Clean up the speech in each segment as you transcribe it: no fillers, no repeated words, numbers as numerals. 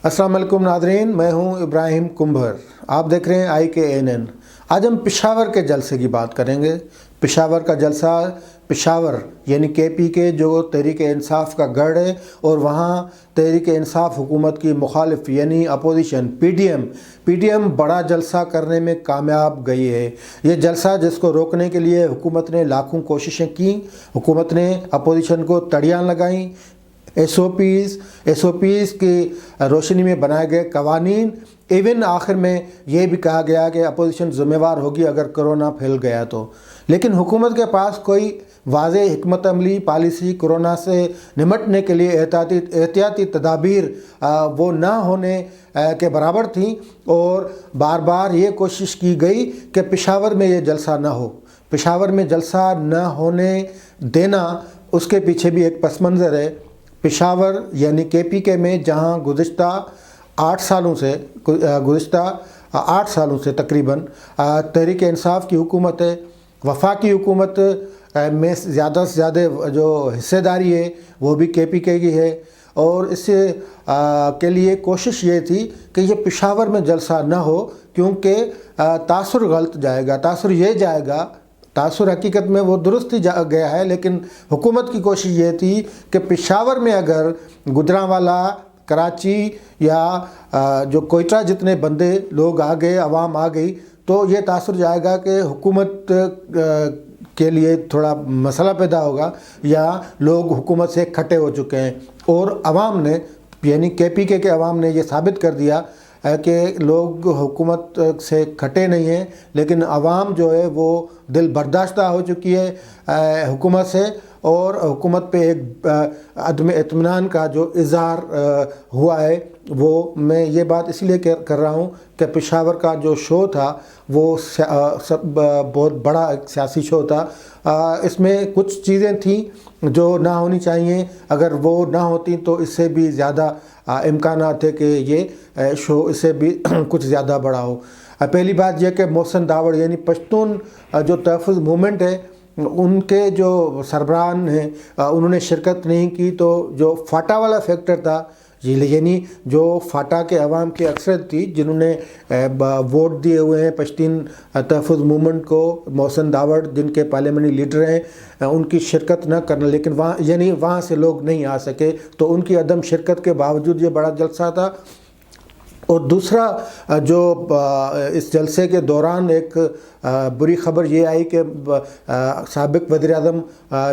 अस्सलाम वालेकुम नादरीन, मैं हूं इब्राहिम कुंभर। आप देख रहे हैं IKNN। आज हम पेशावर के जलसे की बात करेंगे। पेशावर का जलसा, पेशावर यानी KP के जो तहरीक इंसाफ का गढ़ है और वहाँ तहरीक इंसाफ हुकूमत की मुखालिफ यानी अपोजिशन PDM बड़ा जलसा करने में कामयाब गई है। ये जलसा जिसको रोकने के लिए हुकूमत ने लाखों कोशिशें की, हुकूमत ने अपोजिशन को तड़ियाँ लगाईं, SOPs की रोशनी में बनाए गए कवानीन, इवन आखिर में ये भी कहा गया कि अपोजिशन ज़िम्मेवार होगी अगर कोरोना फैल गया तो। लेकिन हुकूमत के पास कोई वाज़ेह हिकमत अमली पॉलिसी कोरोना से निमटने के लिए एहतियाती तदाबीर वो ना होने के बराबर थी और बार बार ये कोशिश की गई कि पेशावर में ये जलसा ना हो। पेशावर में जलसा न होने देना, उसके पीछे भी एक पस मंज़र है। पेशावर यानी KPK में जहाँ गुज़िश्ता 8 सालों से तकरीबन तहरीक इंसाफ की हुकूमत है, वफाकी हुकूमत में ज़्यादा से ज़्यादा जो हिस्सेदारी है वो भी KPK की है और इससे के लिए कोशिश ये थी कि ये पेशावर में जलसा ना हो क्योंकि तासुर गलत जाएगा, तासुर ये जाएगा। तासुर हकीकत में वो दुरुस्त ही गया है, लेकिन हुकूमत की कोशिश ये थी कि पेशावर में अगर गुजरांवाला, कराची या जो कोयटा जितने बंदे लोग आ गए, आवाम आ गई, तो ये तासुर जाएगा कि हुकूमत के लिए थोड़ा मसला पैदा होगा या लोग हुकूमत से खटे हो चुके हैं। और आवाम ने यानी KPK के आवाम ने ये साबित कर दिया कि लोग हुकूमत से खटे नहीं हैं, लेकिन आवाम जो है वो दिल बर्दाश्ता हो चुकी है हुकूमत से और हुकूमत पे एक अदम इत्मीनान का जो इज़हार हुआ है। वो मैं ये बात इसलिए कर रहा हूँ कि पेशावर का जो शो था वो बहुत बड़ा एक सियासी शो था। इसमें कुछ चीज़ें थी जो ना होनी चाहिए, अगर वो ना होती तो इससे भी ज़्यादा इम्कानात थे कि ये शो इससे भी कुछ ज़्यादा बड़ा हो। पहली बात यह कि मोहसिन दावड़ यानी पश्तून जो तहफ़्फ़ुज़ मूवमेंट है उनके जो सरबराहान हैं उन्होंने शिरकत नहीं की, तो जो फाटा वाला फैक्टर था यानी जो फाटा के अवाम की अक्सरियत थी जिन्होंने वोट दिए हुए हैं पश्तून तहफ़्फ़ुज़ मूवमेंट को, मोहसिन दावड़ जिनके पार्लियामेंट्री लीडर हैं, उनकी शिरकत न करना, लेकिन वहाँ से लोग नहीं आ सके, तो उनकी अदम शिरकत के बावजूद ये बड़ा जलसा था। और दूसरा जो इस जलसे के दौरान एक बुरी ख़बर ये आई कि साबिक़ वज़ीर-ए-आज़म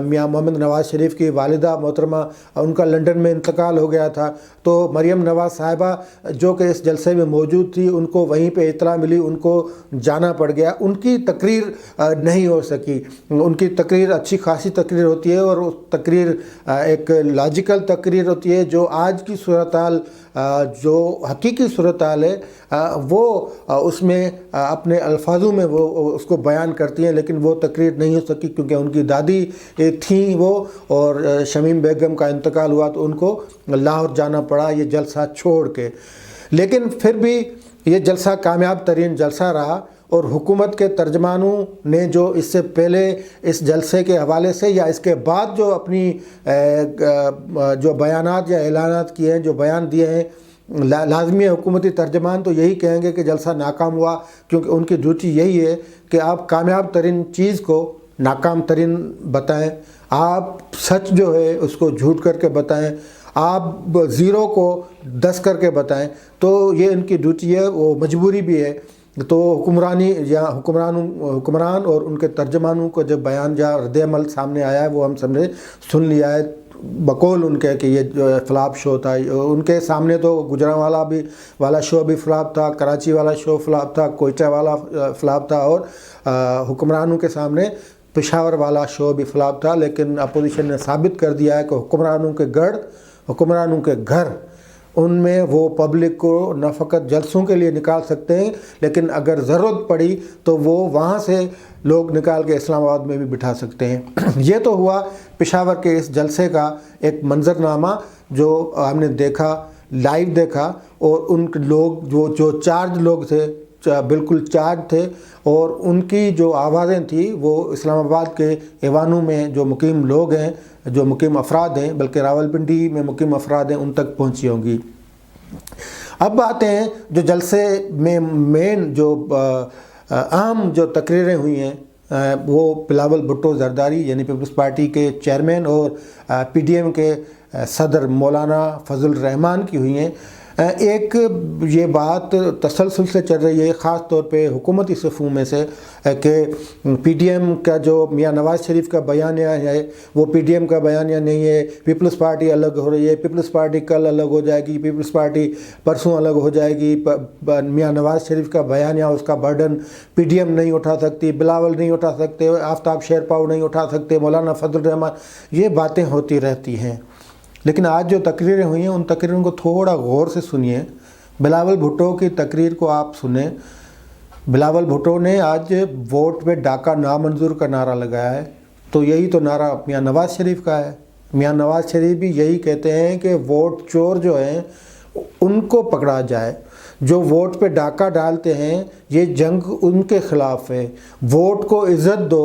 मियां मोहम्मद नवाज़ शरीफ की वालिदा मोहतरमा उनका लंदन में इंतकाल हो गया था। तो मरियम नवाज़ साहिबा जो कि इस जलसे में मौजूद थी, उनको वहीं पे इत्तला मिली, उनको जाना पड़ गया। उनकी तकरीर नहीं हो सकी। उनकी तकरीर अच्छी खासी तकरीर होती है और उस तकरीर एक लॉजिकल तकरीर होती है जो आज की सूरत-हाल जो हकीकी सूरत-हाल है वो उसमें अपने अल्फाजों में वो उसको बयान करती हैं, लेकिन वो तकरीर नहीं हो सकी क्योंकि उनकी दादी थी वो और शमीम बेगम का इंतकाल हुआ तो उनको लाहौर जाना पड़ा ये जलसा छोड़ के। लेकिन फिर भी ये जलसा कामयाब तरीन जलसा रहा और हुकूमत के तर्जमानों ने जो इससे पहले इस जलसे के हवाले से या इसके बाद जो अपनी जो बयानात या ऐलानात किए हैं, जो बयान दिए हैं, लाजमी हुकूमती तर्जमान तो यही कहेंगे कि जलसा नाकाम हुआ, क्योंकि उनकी ड्यूटी यही है कि आप कामयाब तरीन चीज़ को नाकाम तरीन बताएं, आप सच जो है उसको झूठ करके बताएं, आप ज़ीरो को 10 करके बताएं। तो ये इनकी ड्यूटी है, वो मजबूरी भी है। तो हुक्मरानी या हुक्मरान और उनके तर्जमानों को जब बयान या रद्द-ए-अमल सामने आया है वो हम सबने सुन लिया है बकौल उनके कि ये जो फ्लॉप शो था। उनके सामने तो गुजरांवाला वाला शो भी फ्लॉप था, कराची वाला शो फ्लॉप था, कोयटा वाला फ्लॉप था और हुक्मरानों के सामने पेशावर वाला शो भी फ्लॉप था। लेकिन अपोजिशन ने साबित कर दिया है कि हुक्मरानों के गढ़, हुक्मरानों के घर, उनमें वो पब्लिक को न फ़कत जलसों के लिए निकाल सकते हैं, लेकिन अगर ज़रूरत पड़ी तो वो वहाँ से लोग निकाल के इस्लामाबाद में भी बिठा सकते हैं। ये तो हुआ पेशावर के इस जलसे का एक मंजरनामा जो हमने देखा, लाइव देखा, और उन लोग जो चार्ज लोग थे, बिल्कुल चार्ज थे, और उनकी जो आवाज़ें थी वो इस्लामाबाद के ऐवानों में जो मुकीम लोग हैं, जो मुकीम अफराद हैं, बल्कि रावलपिंडी में मुकीम अफराद हैं, उन तक पहुँची होंगी। اب آتے ہیں جو جلسے میں مین جو اہم جو تقریریں ہوئی ہیں وہ بلاول بھٹو زرداری یعنی پیپلز پارٹی کے چیئرمین اور پی ڈی ایم کے صدر مولانا فضل الرحمان کی ہوئی ہیں۔ ایک یہ بات تسلسل سے چل رہی ہے خاص طور پہ حکومتی صفوں میں سے کہ پی ڈی ایم کا جو میاں نواز شریف کا بیانیہ ہے وہ پی ڈی ایم کا بیانیہ نہیں ہے، پیپلز پارٹی الگ ہو رہی ہے، پیپلز پارٹی کل الگ ہو جائے گی، پیپلز پارٹی پرسوں الگ ہو جائے گی، میاں نواز شریف کا بیانیہ اس کا برڈن پی ڈی ایم نہیں اٹھا سکتی، بلاول نہیں اٹھا سکتے، آفتاب شیرپاؤ نہیں اٹھا سکتے، مولانا فضل الرحمان، یہ باتیں ہوتی رہتی ہیں۔ لیکن آج جو تقریریں ہوئی ہیں ان تقریروں کو تھوڑا غور سے سنیے۔ بلاول بھٹو کی تقریر کو آپ سنیں۔ بلاول بھٹو نے آج ووٹ پہ ڈاکہ نامنظور کا نعرہ لگایا ہے، تو یہی تو نعرہ میاں نواز شریف کا ہے۔ میاں نواز شریف بھی یہی کہتے ہیں کہ ووٹ چور جو ہیں ان کو پکڑا جائے، جو ووٹ پہ ڈاکہ ڈالتے ہیں یہ جنگ ان کے خلاف ہے، ووٹ کو عزت دو۔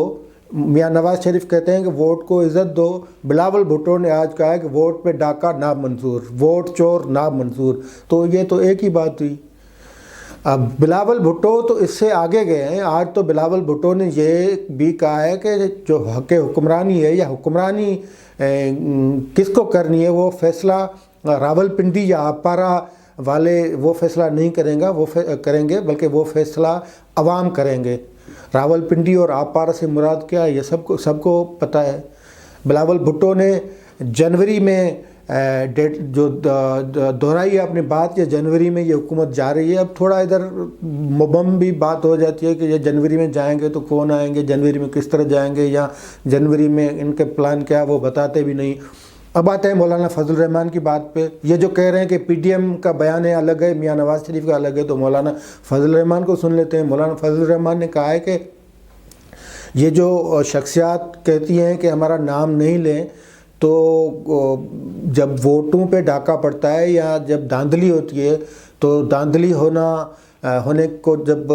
میاں نواز شریف کہتے ہیں کہ ووٹ کو عزت دو، بلاول بھٹو نے آج کہا ہے کہ ووٹ پہ ڈاکہ نامنظور، ووٹ چور نامنظور، تو یہ تو ایک ہی بات ہوئی۔ اب بلاول بھٹو تو اس سے آگے گئے ہیں۔ آج تو بلاول بھٹو نے یہ بھی کہا ہے کہ جو حق حکمرانی ہے یا حکمرانی کس کو کرنی ہے وہ فیصلہ راولپنڈی یا اپارا والے وہ فیصلہ نہیں کریں گے بلکہ وہ فیصلہ عوام کریں گے۔ راولپنڈی اور آپارا سے مراد کیا ہے یہ سب کو پتہ ہے۔ بلاول بھٹو نے جنوری میں جو دہرائی ہے اپنی بات، یہ جنوری میں یہ حکومت جا رہی ہے۔ اب تھوڑا ادھر مبہم بھی بات ہو جاتی ہے کہ یہ جنوری میں جائیں گے تو کون آئیں گے، جنوری میں کس طرح جائیں گے، یا جنوری میں ان کے پلان کیا وہ بتاتے بھی نہیں۔ اب آتے ہیں مولانا فضل الرحمان کی بات پہ۔ یہ جو کہہ رہے ہیں کہ پی ڈی ایم کا بیان ہے الگ ہے، میاں نواز شریف کا الگ ہے، تو مولانا فضل الرحمان کو سن لیتے ہیں۔ مولانا فضل الرحمان نے کہا ہے کہ یہ جو شخصیات کہتی ہیں کہ ہمارا نام نہیں لیں، تو جب ووٹوں پہ ڈاکہ پڑتا ہے یا جب دھاندلی ہوتی ہے تو دھاندلی ہونے کو جب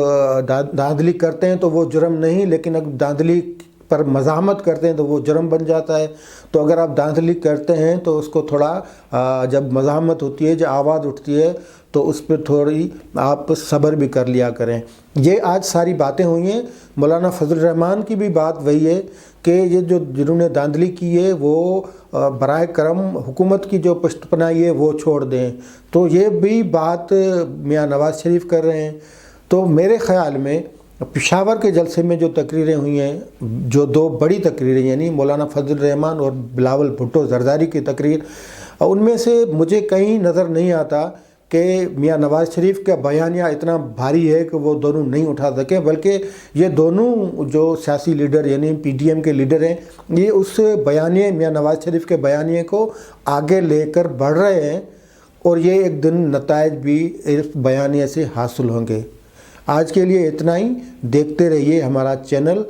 دھاندلی کرتے ہیں تو وہ جرم نہیں، لیکن اگر دھاندلی پر مزاحمت کرتے ہیں تو وہ جرم بن جاتا ہے۔ تو اگر آپ دھاندلی کرتے ہیں تو اس کو تھوڑا جب مزاحمت ہوتی ہے، جب آواز اٹھتی ہے تو اس پہ تھوڑی آپ صبر بھی کر لیا کریں۔ یہ آج ساری باتیں ہوئی ہیں۔ مولانا فضل الرحمان کی بھی بات وہی ہے کہ یہ جنہوں نے دھاندلی کی ہے وہ برائے کرم حکومت کی جو پشت پناہی ہے وہ چھوڑ دیں۔ تو یہ بھی بات میاں نواز شریف کر رہے ہیں۔ تو میرے خیال میں پشاور کے جلسے میں جو تقریریں ہوئی ہیں، جو دو بڑی تقریریں یعنی مولانا فضل الرحمان اور بلاول بھٹو زرداری کی تقریر، ان میں سے مجھے کہیں نظر نہیں آتا کہ میاں نواز شریف کا بیانیہ اتنا بھاری ہے کہ وہ دونوں نہیں اٹھا سکیں، بلکہ یہ دونوں جو سیاسی لیڈر یعنی پی ڈی ایم کے لیڈر ہیں یہ اس بیانیے میاں نواز شریف کے بیانیے کو آگے لے کر بڑھ رہے ہیں، اور یہ ایک دن نتائج بھی اس بیانیے سے حاصل ہوں گے۔ آج کے لیے اتنا ہی۔ دیکھتے رہیے ہمارا چینل